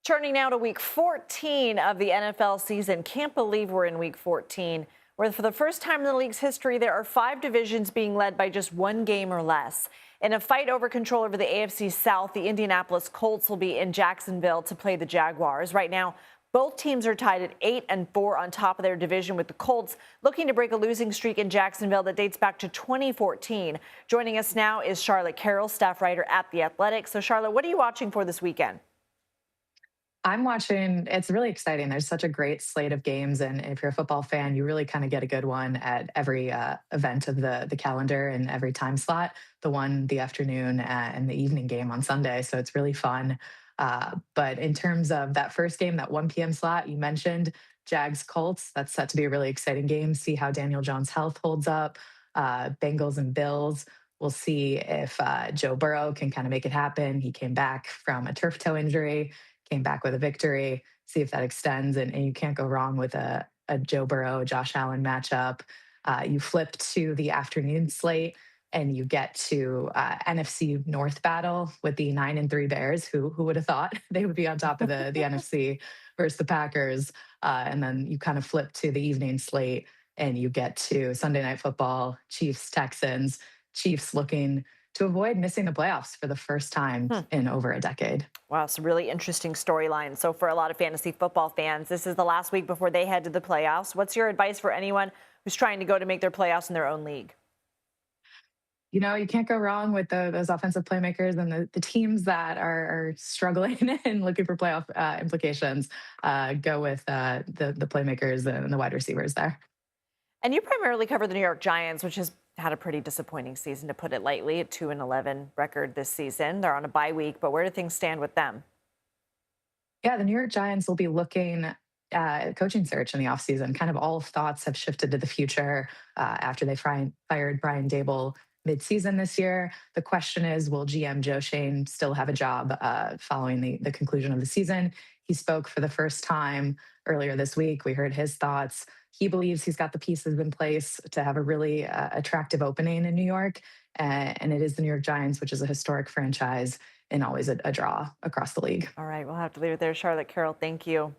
Turning now to week 14 of the NFL season. Can't believe we're in week 14, where for the first time in the league's history, there are 5 divisions being led by just 1 game or less. In a fight over control over the AFC South, the Indianapolis Colts will be in Jacksonville to play the Jaguars. Right now, both teams are tied at 8-4 on top of their division, with the Colts looking to break a losing streak in Jacksonville that dates back to 2014. Joining us now is Charlotte Carroll, staff writer at The Athletic. So, Charlotte, what are you watching for this weekend? I'm watching. It's really exciting. There's such a great slate of games, and if you're a football fan, you really kind of get a good one at every event of the calendar and every time slot. The afternoon, and the evening game on Sunday. So it's really fun. But in terms of that first game, that 1 p.m. slot you mentioned, Jags Colts, that's set to be a really exciting game. See how Daniel Jones' health holds up. Bengals and Bills. We'll see if Joe Burrow can kind of make it happen. He came back from a turf toe injury, came back with a victory. See if that extends, and you can't go wrong with a Joe Burrow, Josh Allen matchup. You flip to the afternoon slate, and you get to NFC North battle with the 9-3 Bears. Who would have thought they would be on top of the NFC versus the Packers? And then you kind of flip to the evening slate, and you get to Sunday Night Football, Chiefs Texans. Chiefs looking to avoid missing the playoffs for the first time Hmm. in over a decade. Wow, some really interesting storylines. So for a lot of fantasy football fans, this is the last week before they head to the playoffs. What's your advice for anyone who's trying to go to make their playoffs in their own league? You can't go wrong with those offensive playmakers and the teams that are struggling and looking for playoff implications. Go with the playmakers and the wide receivers there. And you primarily cover the New York Giants, which has had a pretty disappointing season, to put it lightly, a 2-11 record this season. They're on a bye week, but where do things stand with them? Yeah, the New York Giants will be looking at coaching search in the offseason. Kind of all thoughts have shifted to the future after they fired Brian Dable midseason this year. The question is, will GM Joe Shane still have a job following the conclusion of the season? He spoke for the first time earlier this week. We heard his thoughts. He believes he's got the pieces in place to have a really attractive opening in New York. And it is the New York Giants, which is a historic franchise and always a draw across the league. All right, we'll have to leave it there. Charlotte Carroll, thank you.